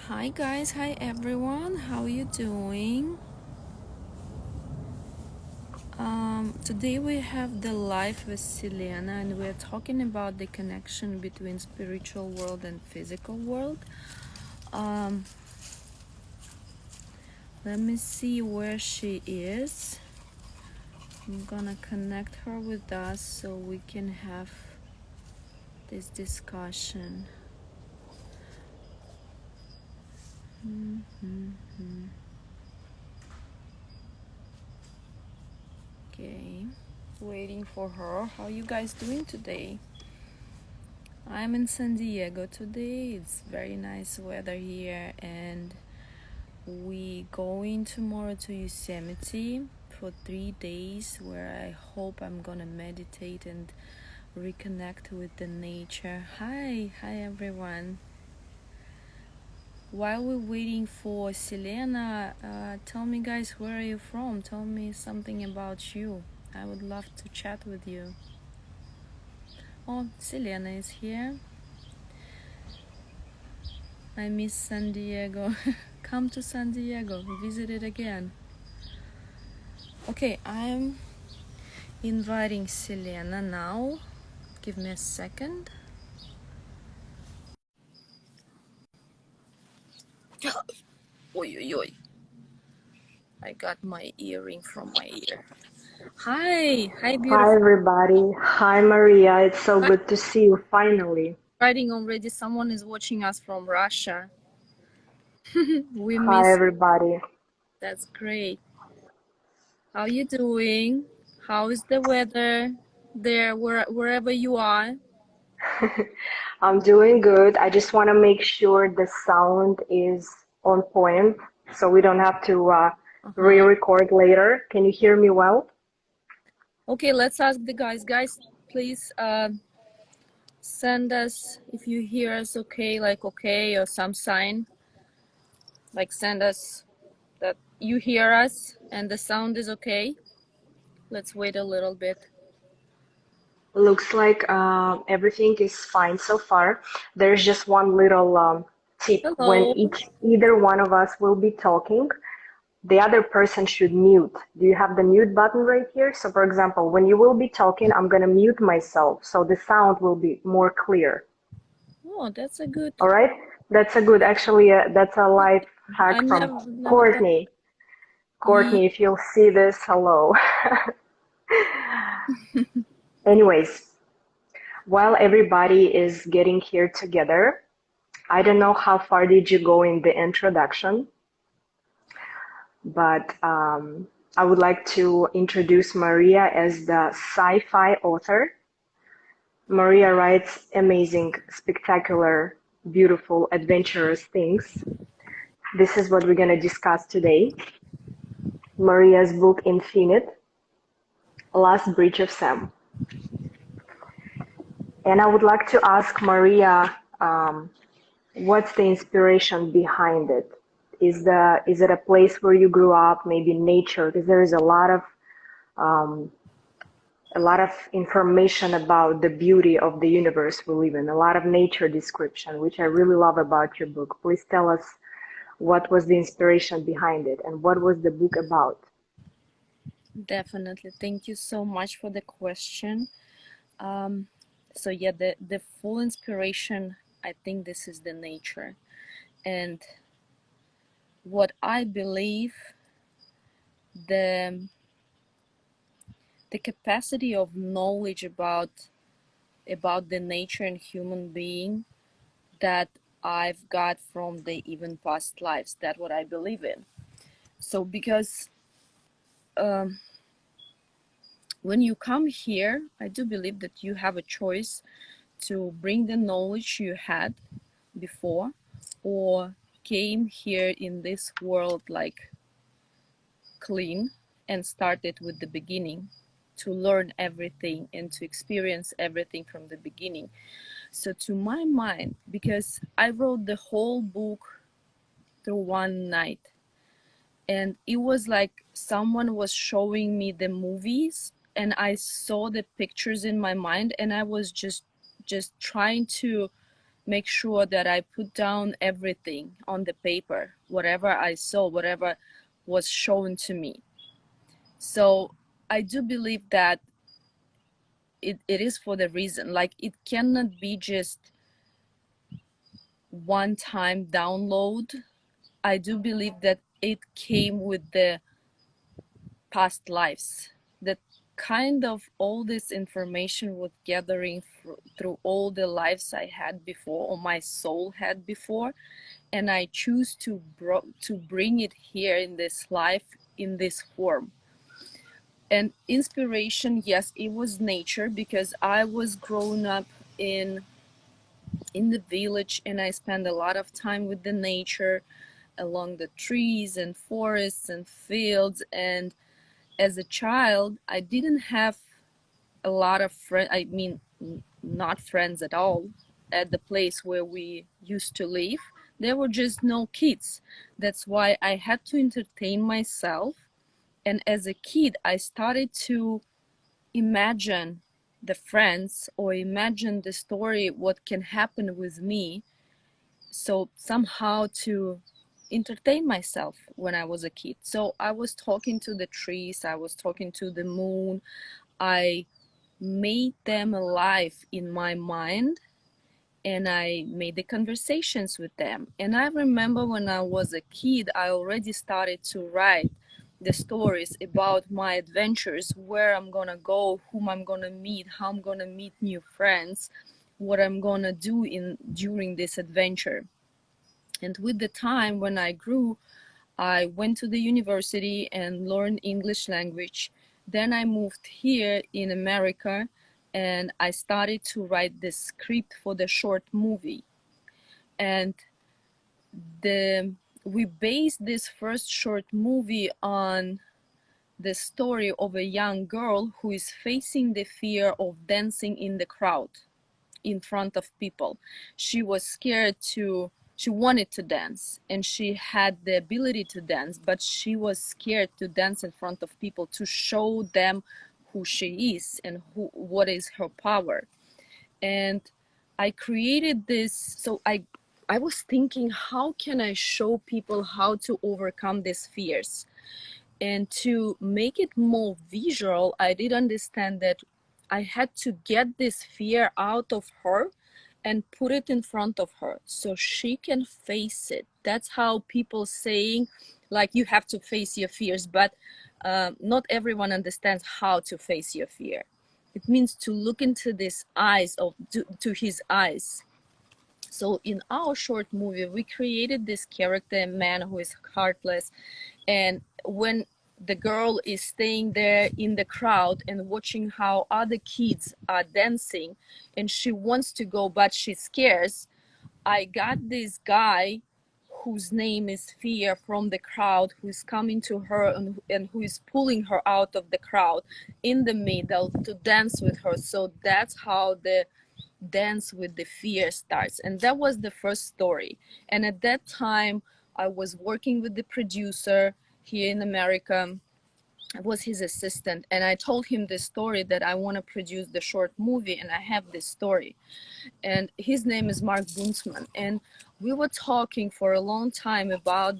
Hi guys, hi everyone, how you doing? Today we have the live with Selena and we're talking about the connection between spiritual world and physical world. Um, Let me see where she is. I'm gonna connect her with us so we can have this discussion. Okay, waiting for her. How you guys doing today? I'm in San Diego today. It's very nice weather here and we going tomorrow to Yosemite for 3 days where I hope I'm gonna meditate and reconnect with the nature. Hi everyone. While we're waiting for Selena, tell me guys, where are you from? Tell me something about you. I would love to chat with you. Oh, Selena is here. I miss San Diego. Come to San Diego, visit it again. Okay, I'm inviting Selena now. Give me a second. Oi, oi, oi. I got my earring from my ear. Hi Hi beautiful. everybody. Hi Maria. It's so Hi, good to see you finally. writing already. Someone is watching us from Russia. We Hi miss. everybody. That's great. How you doing? How is the weather there, wherever you are? I'm doing good. I just want to make sure the sound is on point so we don't have to Uh-huh. re-record later. Can you hear me well? Okay, let's ask the guys. Guys, please send us if you hear us okay, like okay, or some sign. Like send us that you hear us and the sound is okay. Let's wait a little bit. Looks like everything is fine so far. There's just one little tip. When Hello. either one of us will be talking, the other person should mute. Do you have the mute button right here? So for example, when you will be talking, I'm going to mute myself so the sound will be more clear. Oh, that's a good. All right? That's a good, actually, that's a life hack I've from never done. Courtney. Yeah. Courtney, if you'll see this, hello. Anyways, while everybody is getting here together, I don't know how far did you go in the introduction, but I would like to introduce Maria as the sci-fi author. Maria writes amazing, spectacular, beautiful, adventurous things. This is what we're going to discuss today. Maria's book Infinite, Last Bridge of Sam. And I would like to ask Maria, what's the inspiration behind it? Is it a place where you grew up, maybe nature? Because there is um, a lot of information about the beauty of the universe we live in, a lot of nature description, which I really love about your book. Please tell us what was the inspiration behind it and what was the book about? Definitely. Thank you so much for the question. Um, so yeah, the full inspiration, I think this is the nature. And what I believe, the the capacity of knowledge about the nature and human being that I've got from the even past lives. That's what I believe in. So because um, when you come here, I do believe that you have a choice to bring the knowledge you had before or came here in this world like clean and started with the beginning to learn everything and to experience everything from the beginning. So to my mind, because I wrote the whole book through one night, and it was like someone was showing me the movies and I saw the pictures in my mind and I was just trying to make sure that I put down everything on the paper, whatever I saw, whatever was shown to me. So I do believe that it is for the reason, like it cannot be just one time download. I do believe that it came with the past lives, that kind of all this information was gathering through all the lives I had before, or my soul had before, and I choose to bring it here in this life in this form. And inspiration, yes, it was nature, because I was grown up in the village, and I spent a lot of time with the nature along the trees and forests and fields. And as a child, I didn't have a lot of friends. I mean, not friends at all at the place where we used to live. There were just no kids. That's why I had to entertain myself. And as a kid, I started to imagine the friends, or imagine the story, what can happen with me. So somehow to entertain myself when I was a kid. So I was talking to the trees, I was talking to the moon. I made them alive in my mind, and I made the conversations with them. And I remember when I was a kid, I already started to write the stories about my adventures, where I'm gonna go, whom I'm gonna meet, how I'm gonna meet new friends, what I'm gonna do during this adventure. And with the time, when I grew, I went to the university and learned English language. Then I moved here in America, and I started to write the script for the short movie. And we based this first short movie on the story of a young girl who is facing the fear of dancing in the crowd in front of people. She was scared she wanted to dance, and she had the ability to dance, but she was scared to dance in front of people, to show them who she is and what is her power. And I created this. So I was thinking, how can I show people how to overcome these fears? And to make it more visual, I did understand that I had to get this fear out of her and put it in front of her so she can face it. That's how people saying, like, you have to face your fears, but not everyone understands how to face your fear. It means to look into this eyes to his eyes. So in our short movie, we created this character, a man who is heartless. And when the girl is staying there in the crowd and watching how other kids are dancing, and she wants to go, but she's scared, I got this guy whose name is Fear from the crowd, who is coming to her and who is pulling her out of the crowd in the middle to dance with her. So that's how the dance with the fear starts. And that was the first story. And at that time, I was working with the producer here in America. I was his assistant, and I told him the story, that I want to produce the short movie, and I have this story. And his name is Mark Boonsman. And we were talking for a long time about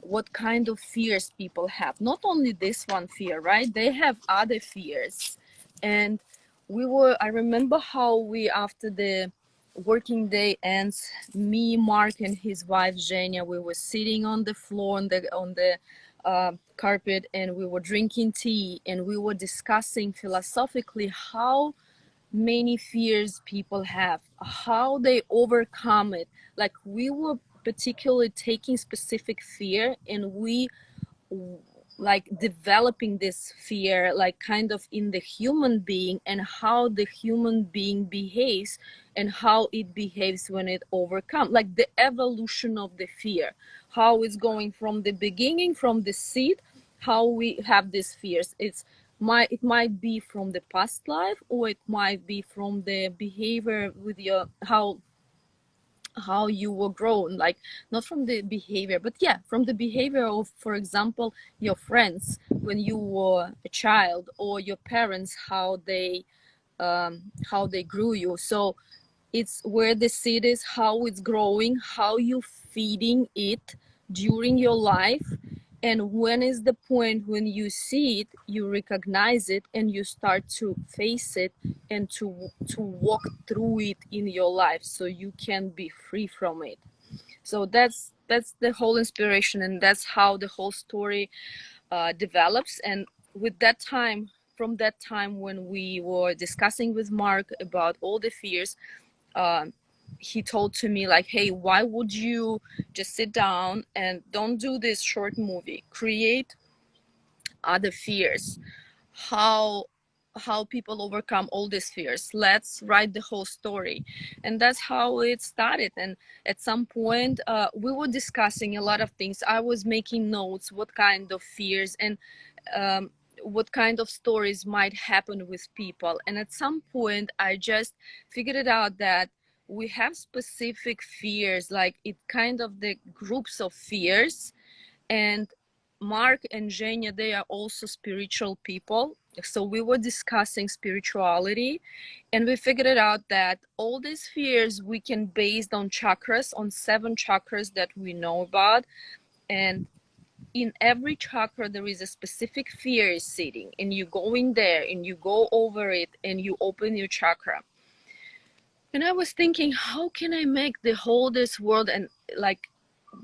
what kind of fears people have. Not only this one fear, right? They have other fears. And I remember how after the working day ends, me, Mark, and his wife Zhenya, we were sitting on the floor on the carpet, and we were drinking tea, and we were discussing philosophically how many fears people have, how they overcome it. Like, we were particularly taking specific fear, and we like developing this fear, like kind of in the human being, and how the human being behaves, and how it behaves when it overcomes, like the evolution of the fear, how it's going from the beginning, from the seed, how we have these fears. It might be from the past life, or it might be from the behavior with your how you were grown, like not from the behavior, but yeah, from the behavior of, for example, your friends when you were a child, or your parents, how they grew you. So It's where the seed is, how it's growing, how you feeding it during your life, and when is the point when you see it, you recognize it, and you start to face it and to walk through it in your life so you can be free from it. So that's the whole inspiration, and that's how the whole story develops. And with that time, from that time when we were discussing with Mark about all the fears, uh, he told to me like, hey, why would you just sit down and don't do this short movie, create other fears, how people overcome all these fears, let's write the whole story. And that's how it started. And at some point we were discussing a lot of things. I was making notes what kind of fears and um, what kind of stories might happen with people. And at some point I just figured it out that we have specific fears, like it kind of the groups of fears. And Mark and Zhenya, they are also spiritual people. So we were discussing spirituality, and we figured it out that all these fears we can base on chakras, on 7 chakras that we know about. And in every chakra there is a specific fear is sitting, and you go in there and you go over it and you open your chakra. And I was thinking, how can I make the whole this world and like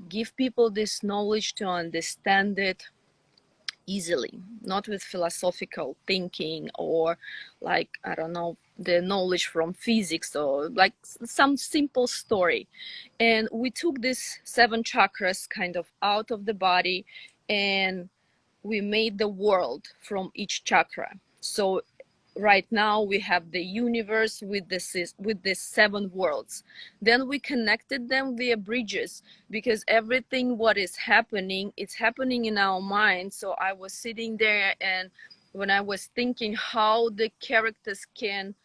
give people this knowledge to understand it easily, not with philosophical thinking or like, I don't know, the knowledge from physics, or like some simple story. And we took this 7 chakras kind of out of the body, and we made the world from each chakra. So right now we have the universe with the 7 worlds. Then we connected them via bridges, because everything what is happening, it's happening in our mind. So I was sitting there, and when I was thinking how the characters can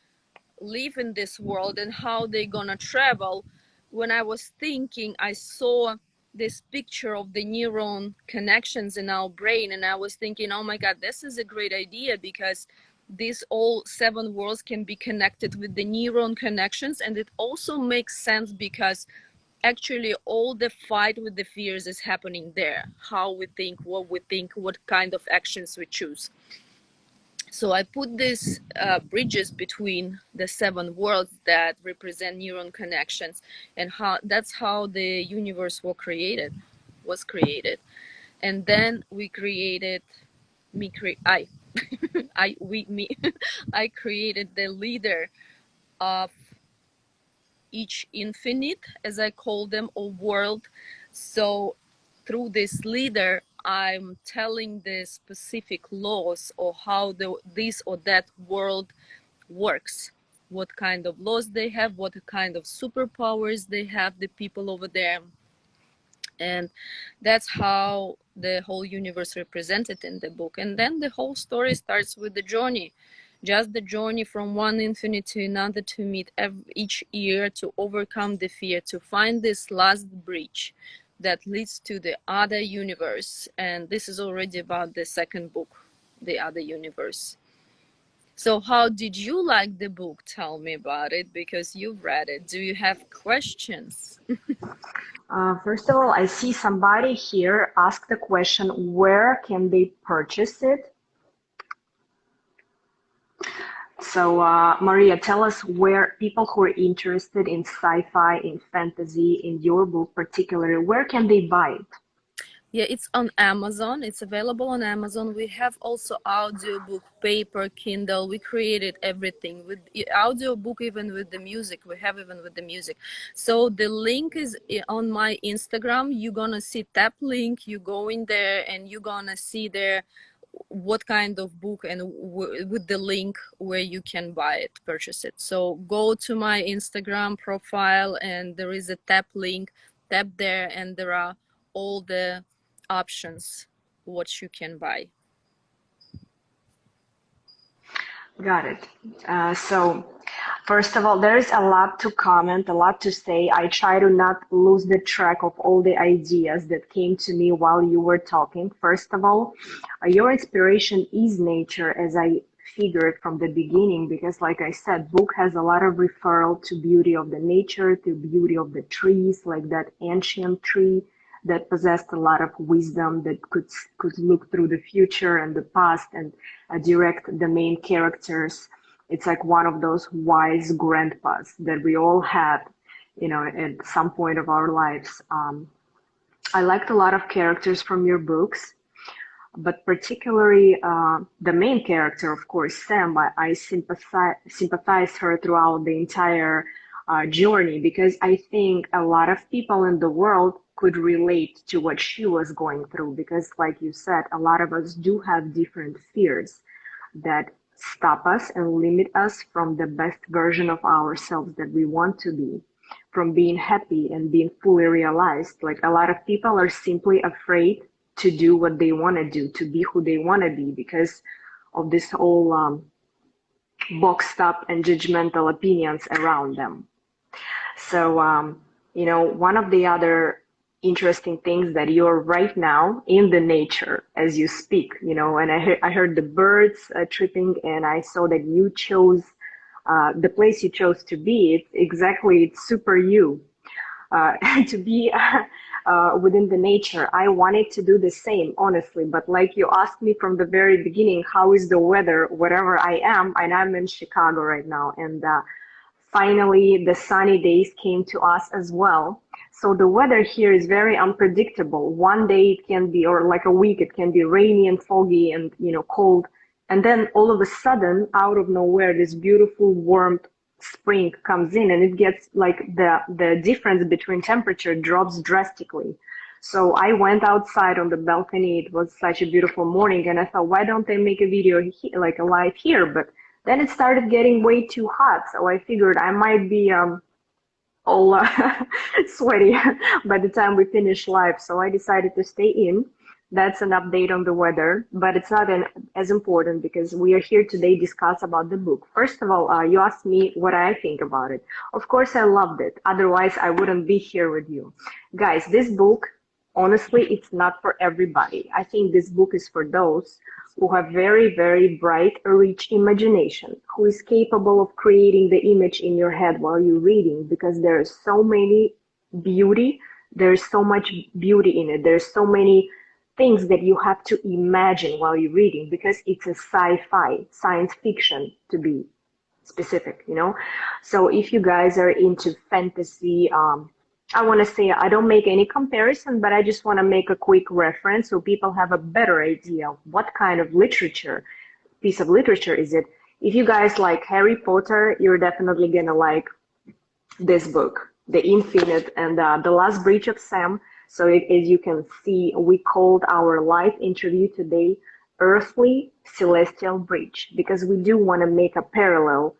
live in this world and how they're gonna travel, when I was thinking, I saw this picture of the neuron connections in our brain, and I was thinking, oh my god, this is a great idea, because these all 7 worlds can be connected with the neuron connections. And it also makes sense because actually all the fight with the fears is happening there, how we think, what kind of actions we choose. So I put these bridges between the 7 worlds that represent neuron connections, and how that's how the universe was created. And then we created me cre- I we me I created the leader of each infinite, as I call them, or world. So through this leader, I'm telling the specific laws or how this or that world works, what kind of laws they have, what kind of superpowers they have, the people over there. And that's how the whole universe represented in the book. And then the whole story starts with the journey, just the journey from one infinite to another, to meet each year, to overcome the fear, to find this last bridge that leads to the other universe. And this is already about the second book, the other universe. So how did you like the book? Tell me about it, because you've read it. Do you have questions? First of all, I see somebody here ask the question, where can they purchase it? So, Mariia, tell us where people who are interested in sci-fi, in fantasy, in your book particularly, where can they buy it? Yeah, it's on Amazon. It's available on Amazon. We have also audiobook, paper, Kindle. We created everything with audiobook, even with the music. We have even with the music. So the link is on my Instagram. You're gonna see tap link. You go in there and you're gonna see there what kind of book, and with the link where you can buy it, purchase it. So go to my Instagram profile, and there is a tap link. Tap there, and there are all the options what you can buy. Got it. So, first of all, there is a lot to comment, a lot to say. I try to not lose the track of all the ideas that came to me while you were talking. First of all, your inspiration is nature, as I figure it from the beginning because, like I said, book has a lot of referral to beauty of the nature, to beauty of the trees, like that ancient tree that possessed a lot of wisdom that could look through the future and the past and direct the main characters. It's like one of those wise grandpas that we all had, at some point of our lives. I liked a lot of characters from your books, but particularly the main character, of course, Sam. I sympathize her throughout the entire journey because I think a lot of people in the world could relate to what she was going through because, like you said, a lot of us do have different fears that stop us and limit us from the best version of ourselves that we want to be, from being happy and being fully realized. Like a lot of people are simply afraid to do what they want to do, to be who they want to be because of this whole boxed up and judgmental opinions around them. So, one of the other interesting things that you're right now in the nature as you speak, and I heard the birds tripping and I saw that you chose the place you chose to be. It's super you to be within the nature. I wanted to do the same, honestly, but like you asked me from the very beginning, how is the weather wherever I am, and I'm in Chicago right now, and finally the sunny days came to us as well. So the weather here is very unpredictable. One day it can be, or like a week, it can be rainy and foggy and, cold. And then all of a sudden, out of nowhere, this beautiful warm spring comes in and it gets like the difference between temperature drops drastically. So I went outside on the balcony. It was such a beautiful morning and I thought, why don't they make a video like a live here? But then it started getting way too hot. So I figured I might be all sweaty by the time we finish live. So I decided to stay in. That's an update on the weather, but it's not as important because we are here today to discuss about the book. First of all, you asked me what I think about it. Of course, I loved it. Otherwise, I wouldn't be here with you. Guys, this book, honestly, it's not for everybody. I think this book is for those who have very, very bright, rich imagination, who is capable of creating the image in your head while you're reading, because there is so many beauty, there's so much beauty in it. There's so many things that you have to imagine while you're reading because it's a sci-fi, science fiction to be specific, So if you guys are into fantasy, I want to say I don't make any comparison, but I just want to make a quick reference so people have a better idea of what kind of piece of literature is it. If you guys like Harry Potter, you're definitely going to like this book, The Infinite and The Last Breach of Sam. So as you can see, we called our live interview today Earthly Celestial Breach because we do want to make a parallel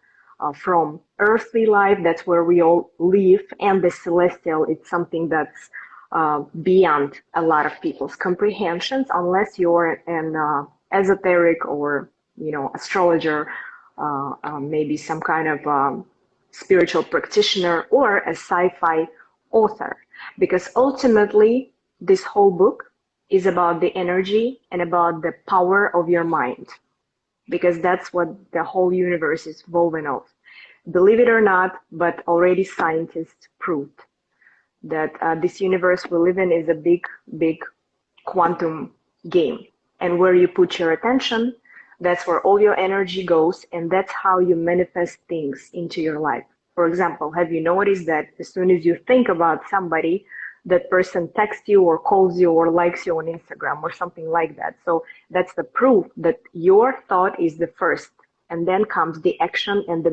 from earthly life, that's where we all live, and the celestial, it's something that's beyond a lot of people's comprehensions, unless you're an esoteric or, astrologer, maybe some kind of spiritual practitioner or a sci-fi author. Because ultimately, this whole book is about the energy and about the power of your mind, because that's what the whole universe is woven of. Believe it or not, but already scientists proved that this universe we live in is a big, big quantum game. And where you put your attention, that's where all your energy goes, and that's how you manifest things into your life. For example, have you noticed that as soon as you think about somebody, that person texts you or calls you or likes you on Instagram or something like that? So that's the proof that your thought is the first, and then comes the action and the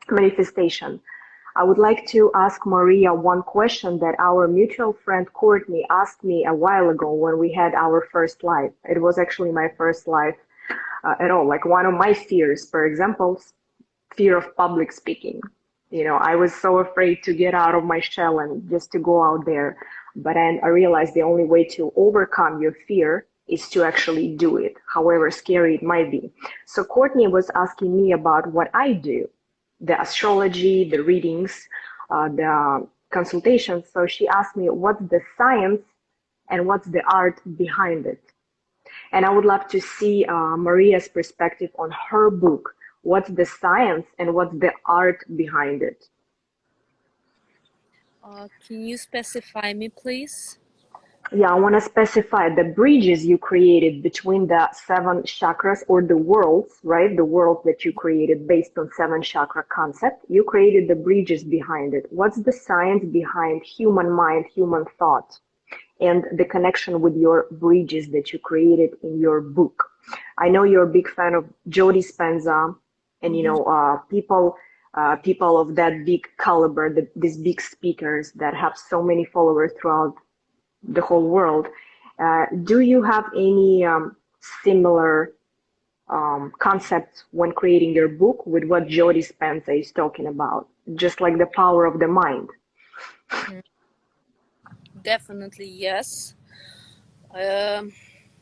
manifestation. I would like to ask Mariia one question that our mutual friend Courtney asked me a while ago when we had our first live. It was actually my first live at all. Like one of my fears, for example, fear of public speaking. I was so afraid to get out of my shell and just to go out there. But then I realized the only way to overcome your fear is to actually do it, however scary it might be. So Courtney was asking me about what I do, the astrology, the readings, the consultations. So she asked me what's the science and what's the art behind it. And I would love to see Maria's perspective on her book. What's the science and what's the art behind it? Can you specify me, please? Yeah, I want to specify the bridges you created between the seven chakras or the worlds, right? The world that you created based on seven chakra concept. You created the bridges behind it. What's the science behind human mind, human thought, and the connection with your bridges that you created in your book? I know you're a big fan of Joe Dispenza, and Mm-hmm. people of that big caliber, these big speakers that have so many followers throughout the whole world. Do you have any similar concepts when creating your book with what Joe Dispenza is talking about? Just like the power of the mind. Mm-hmm. Definitely yes. Um,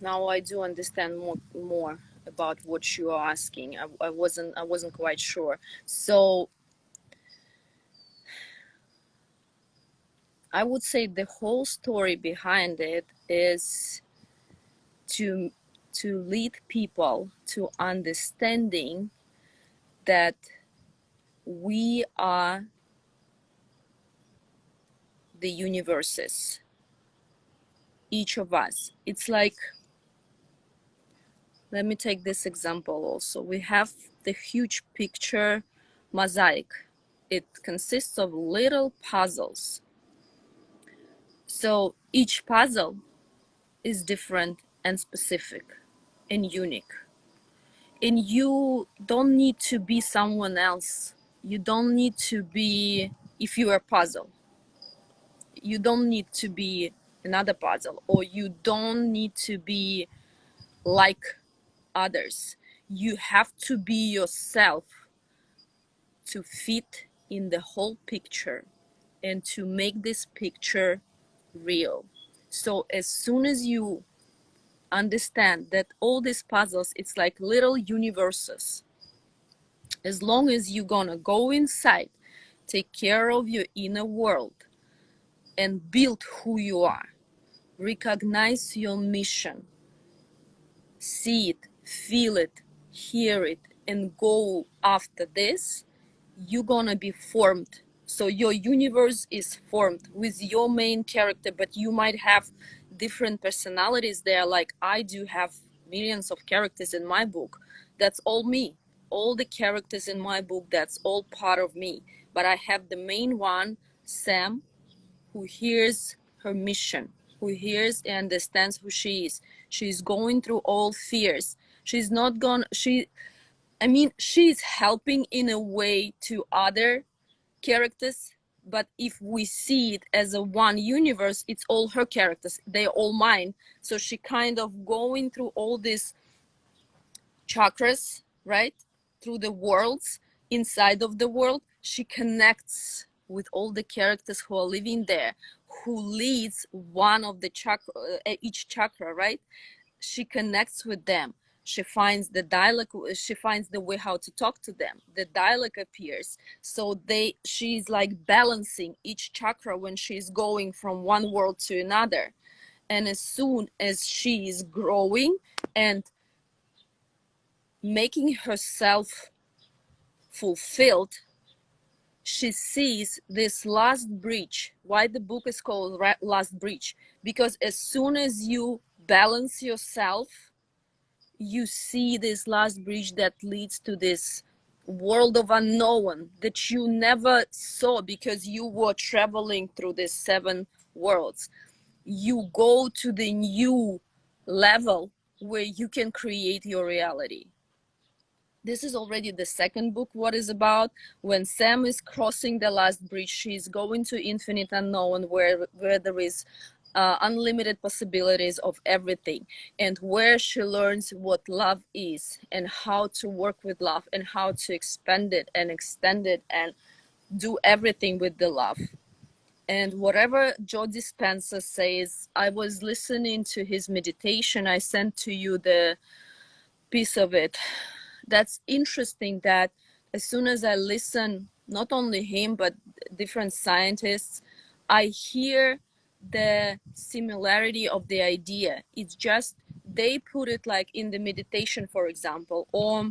Now I do understand more about what you are asking. I wasn't quite sure. So I would say the whole story behind it is to lead people to understanding that we are the universes, each of us. It's like, let me take this example also. We have the huge picture mosaic. It consists of little puzzles. So each puzzle is different and specific and unique. And you don't need to be someone else. You don't need to be, if you are a puzzle, you don't need to be another puzzle, or you don't need to be like others. You have to be yourself to fit in the whole picture and to make this picture real. So as soon as you understand that all these puzzles, it's like little universes, as long as you're gonna go inside, take care of your inner world and build who you are, recognize your mission, see it, feel it, hear it, and go after this, you're gonna be formed. So your universe is formed with your main character, but you might have different personalities there. Like I do have millions of characters in my book. That's all me. All the characters in my book, that's all part of me. But I have the main one, Sam, who hears her mission, who hears and understands who she is. She's going through all fears. She's not gonna, she's helping in a way to other characters, but if we see it as a one universe, it's all her characters. They're all mine. So she kind of going through all these chakras, right? Through the worlds, inside of the world, she connects with all the characters who are living there, who leads one of the chakra, each chakra, right? She connects with them. She finds the dialogue, she finds the way how to talk to them. The dialogue appears. So she's like balancing each chakra when she's going from one world to another. And as soon as she is growing and making herself fulfilled, she sees this last bridge. Why the book is called Last Bridge? Because as soon as you balance yourself, you see this last bridge that leads to this world of unknown that you never saw because you were traveling through these seven worlds. You go to the new level where you can create your reality. This is already the second book. What is about when Sam is crossing the last bridge, she's going to infinite unknown where there is unlimited possibilities of everything, and where she learns what love is and how to work with love and how to expand it and extend it and do everything with the love. And whatever Joe Dispenza says, I was listening to his meditation. I sent to you the piece of it. That's interesting that as soon as I listen, not only him, but different scientists, I hear the similarity of the idea. It's just they put it like in the meditation, for example, or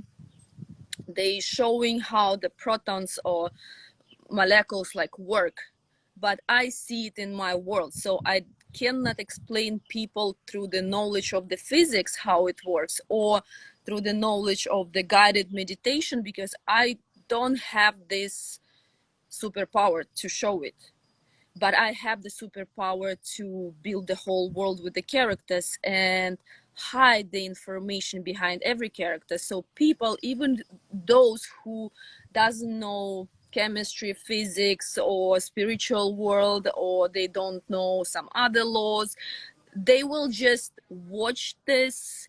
they showing how the protons or molecules like work, but I see it in my world, so I cannot explain people through the knowledge of the physics how it works, or through the knowledge of the guided meditation, because I don't have this superpower to show it. But I have the superpower to build the whole world with the characters and hide the information behind every character, so people, even those who doesn't know chemistry, physics, or spiritual world, or they don't know some other laws, they will just watch this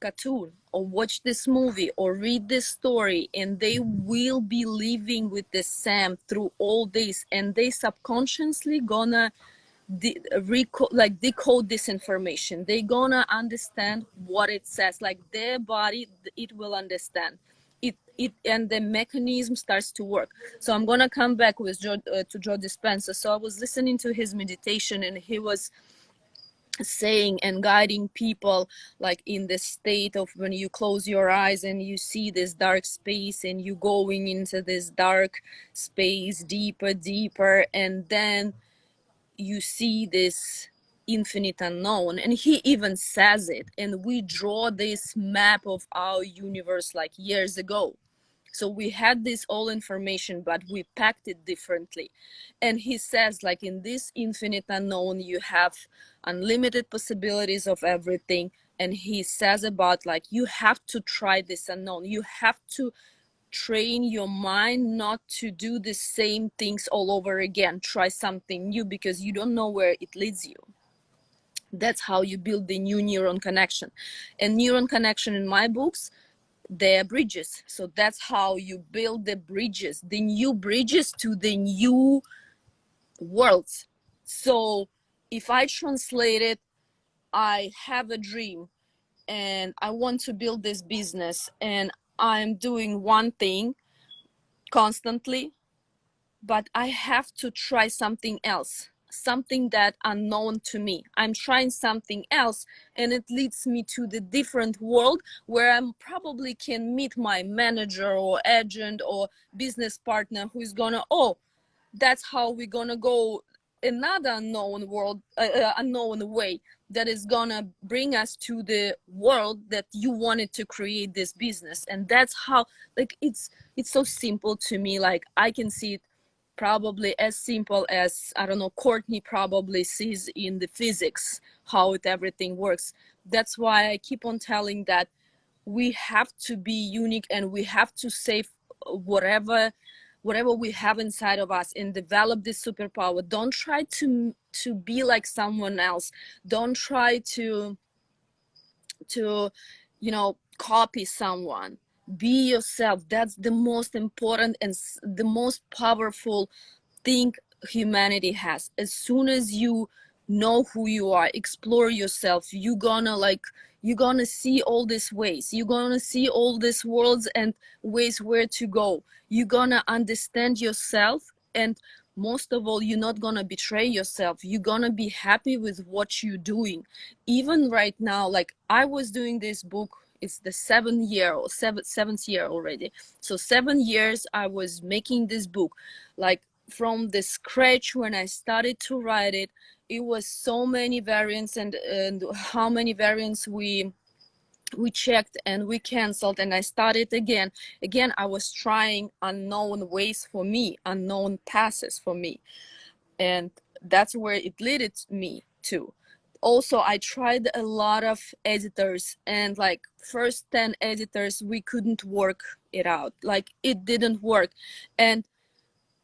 cartoon or watch this movie or read this story, and they will be living with the Sam through all this, and they subconsciously gonna decode this information. They gonna understand what it says, like their body, it will understand it, and the mechanism starts to work. So I'm gonna come back with to Joe Dispenza. So I was listening to his meditation, and he was saying and guiding people like in the state of when you close your eyes and you see this dark space, and you going into this dark space deeper, and then you see this infinite unknown. And he even says it, and we draw this map of our universe like years ago. So we had this all information, but we packed it differently. And he says, like, in this infinite unknown, you have unlimited possibilities of everything. And he says about, like, you have to try this unknown. You have to train your mind not to do the same things all over again. Try something new, because you don't know where it leads you. That's how you build the new neuron connection. And neuron connection in my books, they're bridges. So that's how you build the bridges, the new bridges to the new worlds. So if I translate it, I have a dream and I want to build this business, and I'm doing one thing constantly, but I have to try something else, something that unknown to me. I'm trying something else, and it leads me to the different world where I probably can meet my manager or agent or business partner who's gonna, oh, that's how we're gonna go another unknown world, unknown way that is gonna bring us to the world that you wanted to create this business. And that's how, like, it's so simple to me. Like, I can see it probably as simple as, I don't know, Courtney probably sees in the physics how it everything works. That's why I keep on telling that we have to be unique, and we have to save whatever we have inside of us and develop this superpower. Don't try to be like someone else. Don't try to copy someone. Be yourself. That's the most important and the most powerful thing humanity has. As soon as you know who you are, explore yourself, you're gonna see all these ways, you're gonna see all these worlds and ways where to go. You're gonna understand yourself, and most of all, you're not gonna betray yourself. You're gonna be happy with what you're doing. Even right now, like, I was doing this book, it's the seventh year already. So 7 years I was making this book, like, from the scratch. When I started to write it, it was so many variants, and how many variants we checked and we canceled, and I started again. I was trying unknown ways for me, unknown passes for me, and that's where it led me to. Also, I tried a lot of editors, and like first 10 editors, we couldn't work it out. Like, it didn't work. And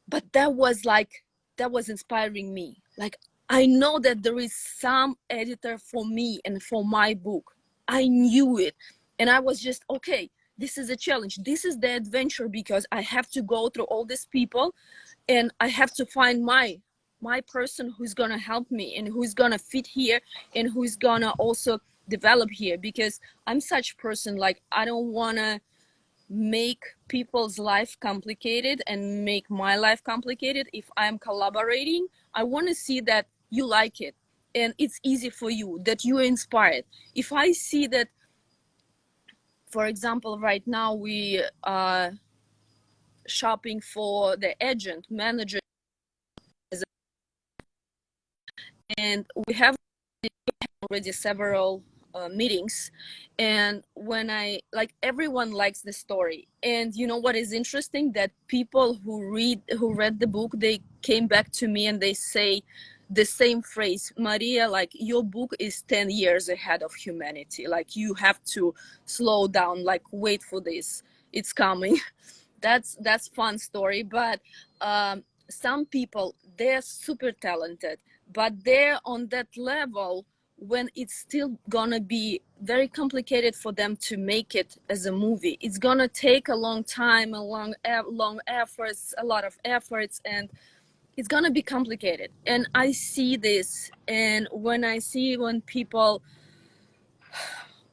but that was inspiring me. Like, I know that there is some editor for me and for my book. I knew it, and I was just, okay, this is a challenge, this is the adventure, because I have to go through all these people, and I have to find my person who's gonna help me and who's gonna fit here and who's gonna also develop here, because I'm such person, like, I don't wanna make people's life complicated and make my life complicated. If I'm collaborating, I want to see that you like it, and it's easy for you, that you are inspired. If I see that, for example, right now we are shopping for the agent manager, and we have already several meetings, and when I like, everyone likes the story. And you know what is interesting, that people who read the book, they came back to me and they say the same phrase: Maria, like, your book is 10 years ahead of humanity, like, you have to slow down, like, wait for this, it's coming. That's fun story. But some people, they're super talented, but they're on that level when it's still gonna be very complicated for them to make it as a movie. It's gonna take a long time, long efforts, a lot of efforts, and it's gonna be complicated. And I see this, and when people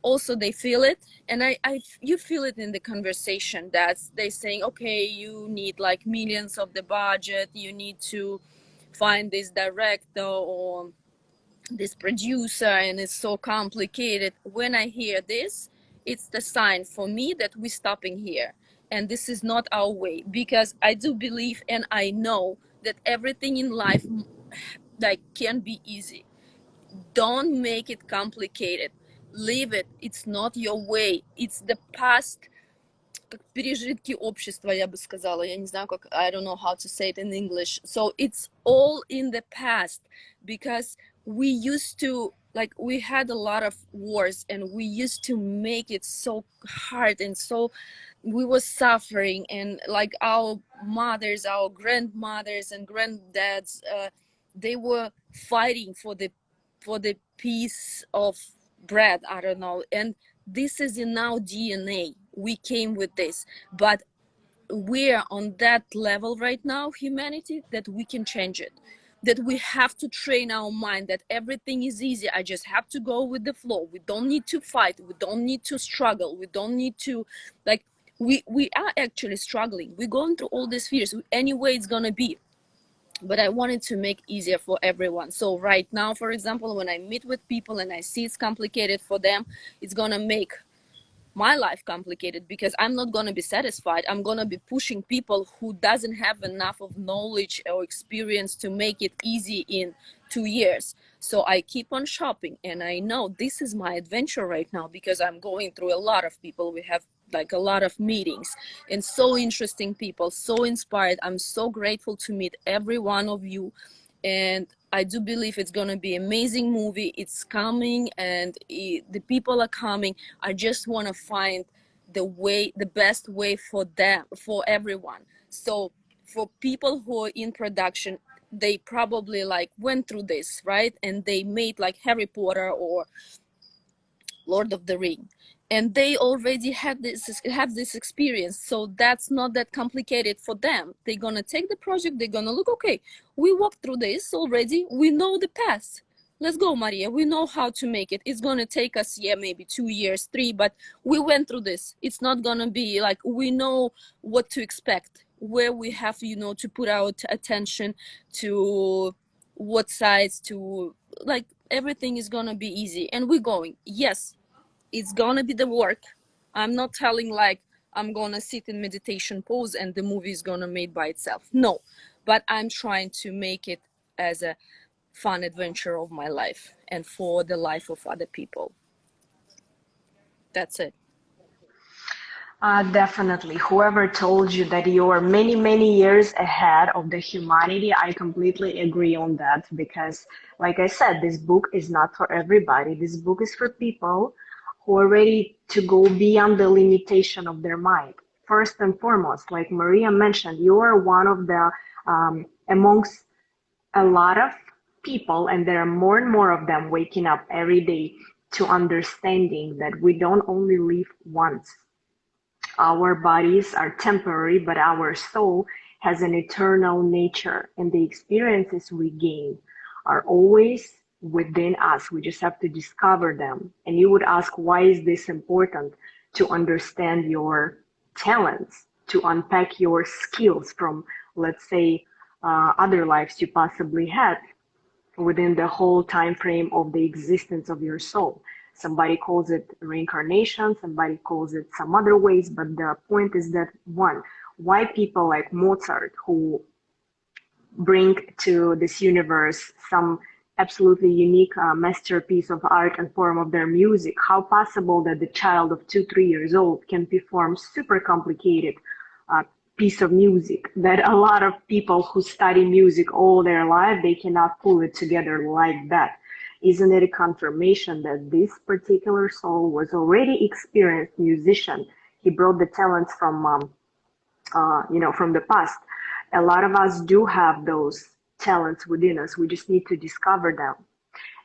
also, they feel it, and you feel it in the conversation, that they saying, okay, you need like millions of the budget, you need to find this director or this producer, and it's so complicated. When I hear this, it's the sign for me that we're stopping here, and this is not our way, because I do believe and I know that everything in life, like, can be easy. Don't make it complicated. Leave it. It's not your way. It's the past, как пережитки общества, я бы сказала. Я не знаю, как, I don't know how to say it in English. So it's all in the past, because we used to, like, we had a lot of wars, and we used to make it so hard, and so we were suffering, and like our mothers, our grandmothers and granddads, they were fighting for the piece of bread, I don't know. And this is in our DNA. We came with this, but we're on that level right now, humanity, that we can change it. That we have to train our mind that everything is easy. I just have to go with the flow. We don't need to fight. We don't need to struggle. We don't need to, like, we are actually struggling. We're going through all these fears. Anyway, it's gonna be. But I wanted to make easier for everyone. So right now, for example, when I meet with people and I see it's complicated for them, it's gonna make my life complicated, because I'm not going to be satisfied. I'm going to be pushing people who doesn't have enough of knowledge or experience to make it easy in 2 years. So I keep on shopping, and I know this is my adventure right now, because I'm going through a lot of people. We have like a lot of meetings, and so interesting people, so inspired. I'm so grateful to meet every one of you, and I do believe it's going to be an amazing movie. It's coming, and the people are coming. I just want to find the best way for them, for everyone. So for people who are in production, they probably like went through this, right? And they made like Harry Potter or Lord of the Ring, and they already have this experience, so that's not that complicated for them. They're gonna take the project, they're gonna look, okay, we walked through this already, we know the path, let's go, Maria, we know how to make it. It's gonna take us, yeah, maybe 2 years, 3, but we went through this. It's not gonna be like, we know what to expect, where we have, to put our attention, to what sides to, like, everything is gonna be easy, and we're going. Yes, it's gonna be the work. I'm not telling like I'm gonna sit in meditation pose and the movie is gonna made by itself. No, but I'm trying to make it as a fun adventure of my life and for the life of other people. That's it. Definitely. Whoever told you that you are many, many years ahead of the humanity, I completely agree on that because, like I said, this book is not for everybody. This book is for people who are ready to go beyond the limitation of their mind. First and foremost, like Maria mentioned, you are one of the, amongst a lot of people, and there are more and more of them waking up every day to understanding that we don't only live once. Our bodies are temporary, but our soul has an eternal nature, and the experiences we gain are always within us. We just have to discover them. And you would ask, why is this important? To understand your talents, to unpack your skills from, let's say, other lives you possibly had. within the whole time frame of the existence of your soul. Somebody calls it reincarnation, somebody calls it some other ways, but the point is that one, why people like Mozart, who bring to this universe some absolutely unique masterpiece of art and form of their music, how possible that the child of 2, 3 years old can perform super complicated uh, piece of music that a lot of people who study music all their life, they cannot pull it together like that. Isn't it a confirmation that this particular soul was already experienced musician? He brought the talents from from the past. A lot of us do have those talents within us. We just need to discover them.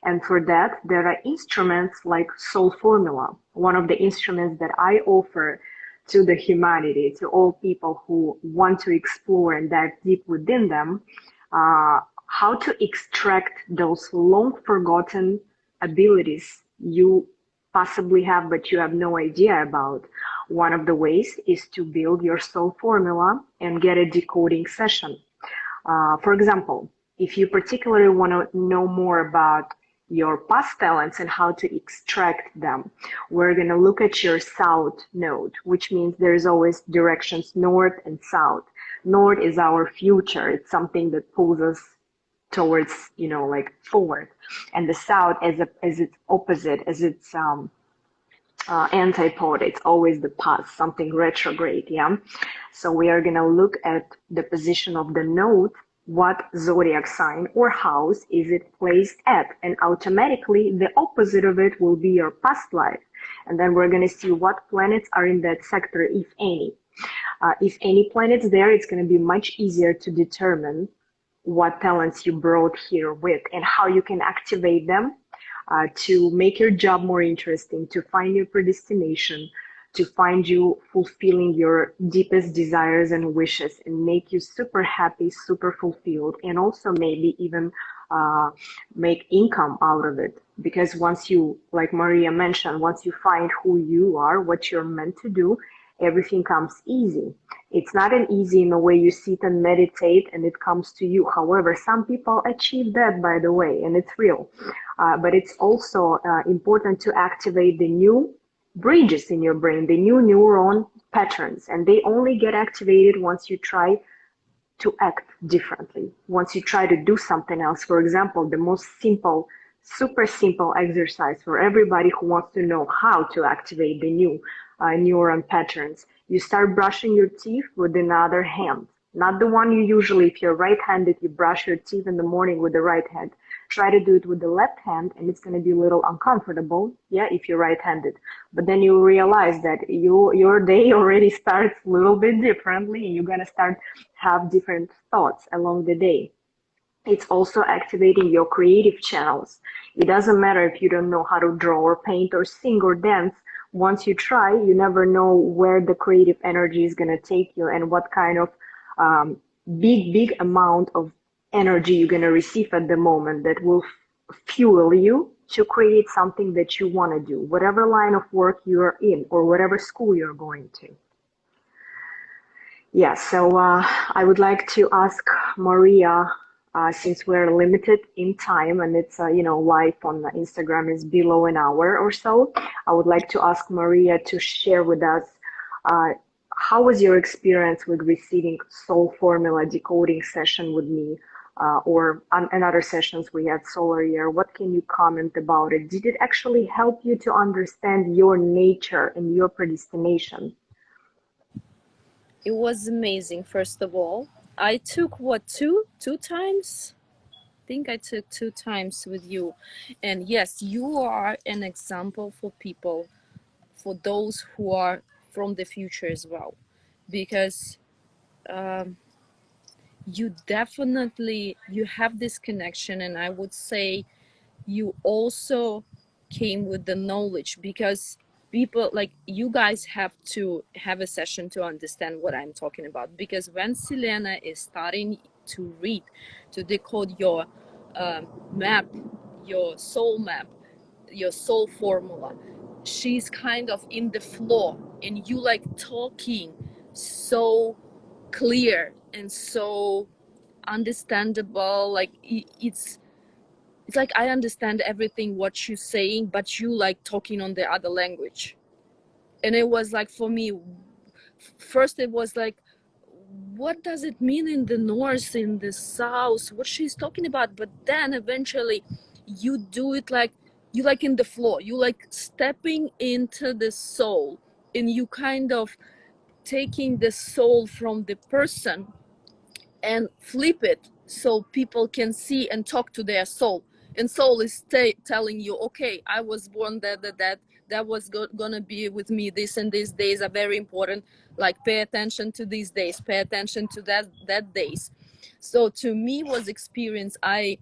And for that, there are instruments like Soul Formula, one of the instruments that I offer to the humanity, to all people who want to explore and dive deep within them, how to extract those long forgotten abilities you possibly have, but you have no idea about. One of the ways is to build your soul formula and get a decoding session. For example, if you particularly want to know more about your past talents and how to extract them, we're going to look at your south node, which means there's always directions north and south. North is our future. It's something that pulls us towards, like forward. And the south as its opposite, as its antipode. It's always the past, something retrograde, yeah? So we are going to look at the position of the node, what zodiac sign or house is it placed at, and automatically the opposite of it will be your past life. And then we're going to see what planets are in that sector, if any. If any planets there, it's going to be much easier to determine what talents you brought here with and how you can activate them to make your job more interesting, to find your predestination, to find you fulfilling your deepest desires and wishes and make you super happy, super fulfilled, and also maybe even make income out of it. Because once you, like Mariia mentioned, once you find who you are, what you're meant to do, everything comes easy. It's not an easy in the way you sit and meditate and it comes to you. However, some people achieve that, by the way, and it's real. But it's also important to activate the new bridges in your brain, the new neuron patterns, and they only get activated once you try to act differently. Once you try to do something else, for example, the most simple, super simple exercise for everybody who wants to know how to activate the new neuron patterns. You start brushing your teeth with another hand, not the one you usually, if you're right-handed, you brush your teeth in the morning with the right hand. Try to do it with the left hand, and it's going to be a little uncomfortable, yeah, if you're right-handed. But then you realize that your day already starts a little bit differently, and you're going to start have different thoughts along the day. It's also activating your creative channels. It doesn't matter if you don't know how to draw or paint or sing or dance. Once you try, you never know where the creative energy is going to take you and what kind of big amount of energy you're going to receive at the moment that will fuel you to create something that you want to do, whatever line of work you're in or whatever school you're going to. Yeah, so I would like to ask Mariia, since we're limited in time and it's, live on Instagram is below an hour or so, I would like to ask Mariia to share with us uh, how was your experience with receiving Soul Formula decoding session with me, or in other sessions we had Solar Year? What can you comment about it? Did it actually help you to understand your nature and your predestination? It was amazing. First of all, I took what, two times. I think I took 2 times with you, and yes, you are an example for people, for those who are from the future as well, because um, you have this connection, and I would say you also came with the knowledge, because people like you guys have to have a session to understand what I'm talking about, because when Selena is starting to read, to decode your map, your soul map, your soul formula, she's kind of in the flow, and you like talking so clear and so understandable, like it's it's like I understand everything what you're saying, but you like talking on the other language. And it was like, for me, first it was like, what does it mean in the north, in the south, what she's talking about? But then eventually you do it like, you like in the floor, you like stepping into the soul, and you kind of taking the soul from the person and flip it so people can see and talk to their soul. And soul is telling you, okay, I was born that was gonna be with me this, and these days are very important, like pay attention to these days, pay attention to that days. So to me was experience. I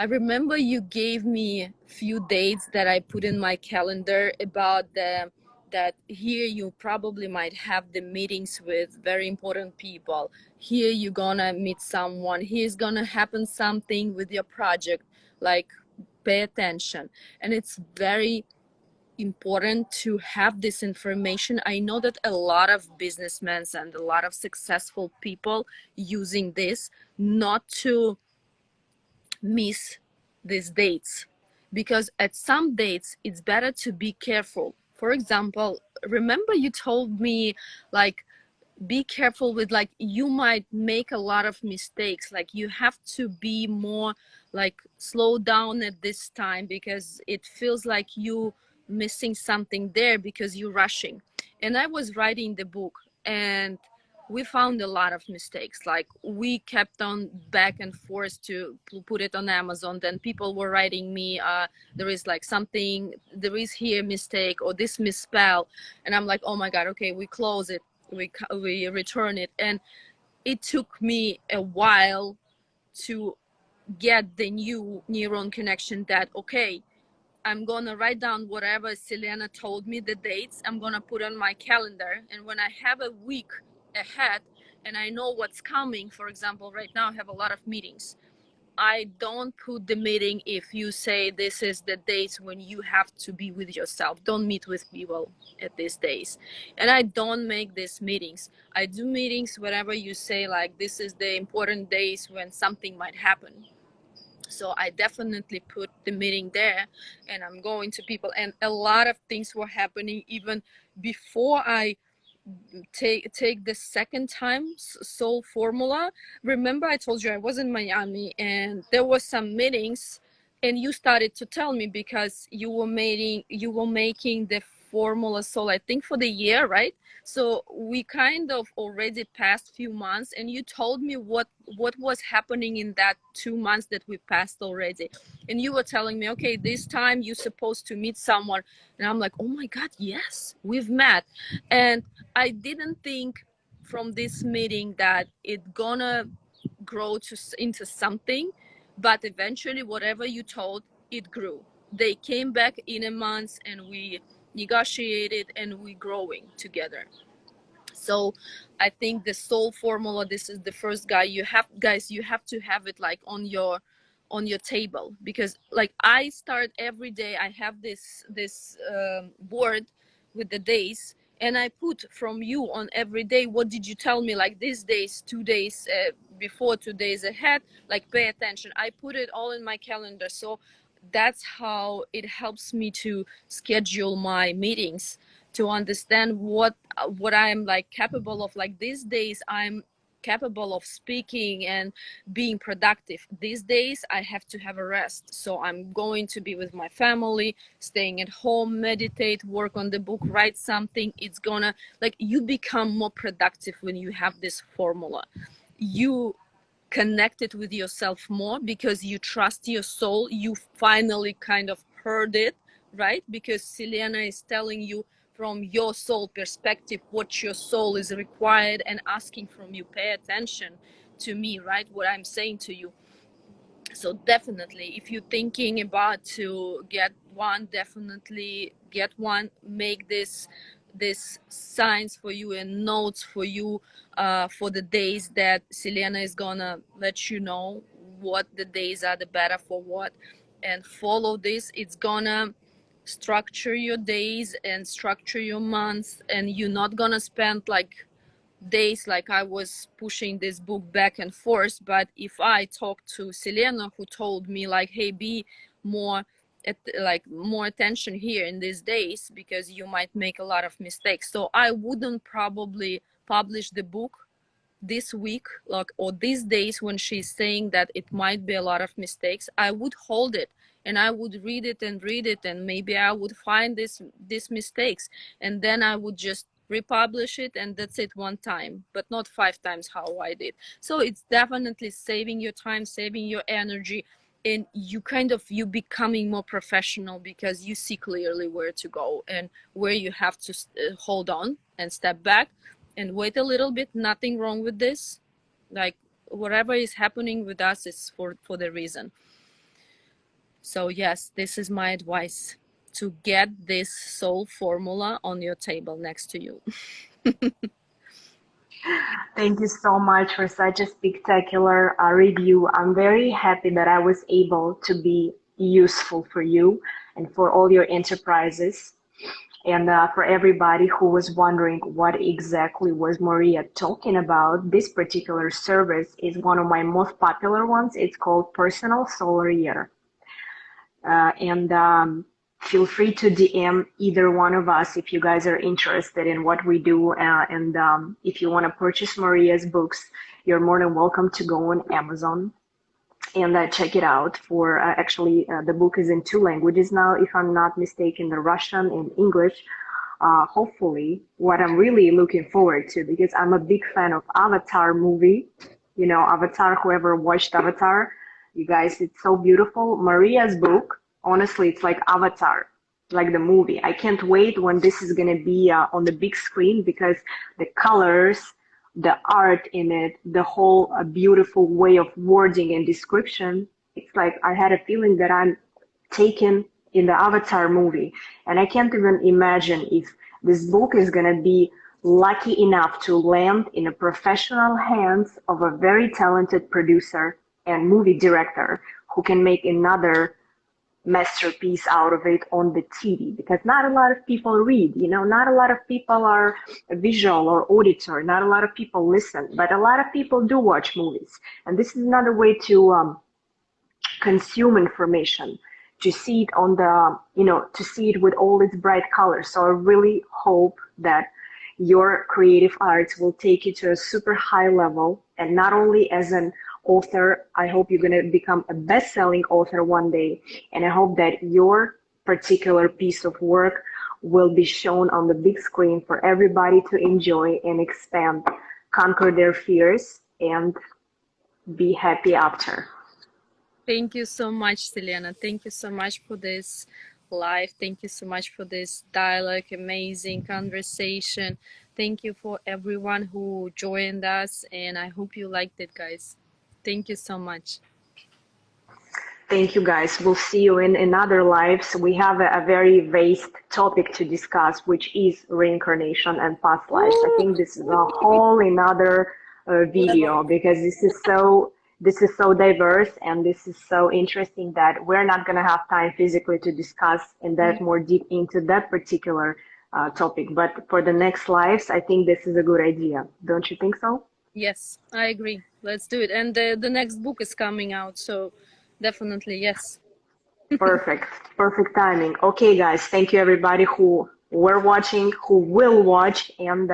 remember you gave me a few dates that I put in my calendar about the that here you probably might have the meetings with very important people. Here you're gonna meet someone. Here's gonna happen something with your project. Like, pay attention. And it's very important to have this information. I know that a lot of businessmen and a lot of successful people using this not to miss these dates, because at some dates it's better to be careful. For example, remember you told me, like, be careful with, like, you might make a lot of mistakes, like you have to be more like slow down at this time because it feels like you missing something there because you're rushing. And I was writing the book, and we found a lot of mistakes. Like, we kept on back and forth to put it on Amazon, then people were writing me, there is like something, there is here mistake or this misspell, and I'm like, oh my god, okay, we close it, we return it. And it took me a while to get the new neuron connection that, okay, I'm gonna write down whatever Selena told me, the dates, I'm gonna put on my calendar, and when I have a week ahead and I know what's coming, for example, right now I have a lot of meetings, I don't put the meeting if you say this is the dates when you have to be with yourself. Don't meet with people at these days. And I don't make these meetings. I do meetings whenever you say, like, this is the important days when something might happen. So I definitely put the meeting there, and I'm going to people. And a lot of things were happening even before I take the second time soul formula. Remember I told you I was in Miami and there was some meetings, and you started to tell me because you were making the formula soul, I think, for the year, right? So we kind of already passed few months, and you told me what was happening in that 2 months that we passed already. And you were telling me, okay, this time you're supposed to meet someone. And I'm like, oh my god, yes, we've met. And I didn't think from this meeting that it gonna grow into something, but eventually whatever you told, it grew. They came back in a month and we negotiated and we growing together. So I think the soul formula, this is the first guy you have, guys, you have to have it like on your table, because like I start every day, I have this board with the days, and I put from you on every day, what did you tell me, like these days, 2 days before, 2 days ahead, like pay attention. I put it all in my calendar. So that's how it helps me to schedule my meetings, to understand what I'm like capable of. Like these days I'm capable of speaking and being productive. These days I have to have a rest, so I'm going to be with my family, staying at home, meditate, work on the book, write something. It's gonna, like, you become more productive when you have this formula. You connected with yourself more because you trust your soul. You finally kind of heard it, right? Because Selena is telling you from your soul perspective what your soul is required and asking from you. Pay attention to me, right? What I'm saying to you. So definitely, if you're thinking about to get one, definitely get one. Make this signs for you and notes for you, for the days that Selena is gonna let you know what the days are the better for what, and follow this. It's gonna structure your days and structure your months, and you're not gonna spend like days like I was pushing this book back and forth. But if I talked to Selena, who told me like, hey, be more more attention here in these days, because you might make a lot of mistakes, so I wouldn't probably publish the book this week, like, or these days, when she's saying that it might be a lot of mistakes. I would hold it and I would read it, and maybe I would find these mistakes, and then I would just republish it, and that's it, one time, but not 5 times how I did. So it's definitely saving your time, saving your energy, and you becoming more professional, because you see clearly where to go and where you have to hold on and step back and wait a little bit. Nothing wrong with this. Like, whatever is happening with us is for the reason. So yes, this is my advice, to get this soul formula on your table next to you. Thank you so much for such a spectacular review. I'm very happy that I was able to be useful for you and for all your enterprises. And for everybody who was wondering what exactly was Mariia talking about, this particular service is one of my most popular ones. It's called Personal Solar Year. And feel free to DM either one of us if you guys are interested in what we do. And if you want to purchase Mariia's books, you're more than welcome to go on Amazon and check it out. For actually, the book is in 2 languages now, if I'm not mistaken, the Russian and English. Hopefully, what I'm really looking forward to, because I'm a big fan of Avatar movie. You know, Avatar, whoever watched Avatar, you guys, it's so beautiful. Mariia's book, honestly, it's like Avatar, like the movie. I can't wait when this is going to be on the big screen, because the colors, the art in it, the whole beautiful way of wording and description, it's like I had a feeling that I'm taken in the Avatar movie. And I can't even imagine if this book is going to be lucky enough to land in a professional hands of a very talented producer and movie director who can make another masterpiece out of it on the TV, because not a lot of people read, you know, not a lot of people are visual or auditor, not a lot of people listen, but a lot of people do watch movies. And this is another way to consume information, to see it on the, you know, to see it with all its bright colors. So I really hope that your creative arts will take you to a super high level, and not only as an author, I hope you're going to become a best-selling author one day, and I hope that your particular piece of work will be shown on the big screen for everybody to enjoy and expand, conquer their fears, and be happy after. Thank you so much, Selena. Thank you so much for this live. Thank you so much for this dialogue, amazing conversation. Thank you for everyone who joined us, and I hope you liked it, guys. Thank you so much. Thank you, guys. We'll see you in other lives. We have a very vast topic to discuss, which is reincarnation and past lives. I think this is a whole another video, because this is so diverse and this is so interesting that we're not going to have time physically to discuss and dive more deep into that particular topic. But for the next lives, I think this is a good idea. Don't you think so? Yes, I agree. Let's do it. And the next book is coming out, so definitely yes. Perfect. Perfect timing. Okay, guys. Thank you, everybody who were watching, who will watch, and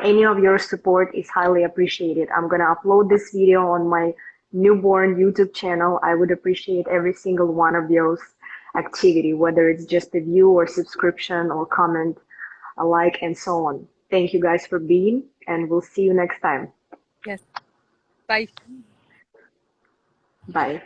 any of your support is highly appreciated. I'm gonna upload this video on my newborn YouTube channel. I would appreciate every single one of those activity, whether it's just a view or subscription or comment, a like, and so on. Thank you guys for being, and we'll see you next time. Yes. Bye. Bye.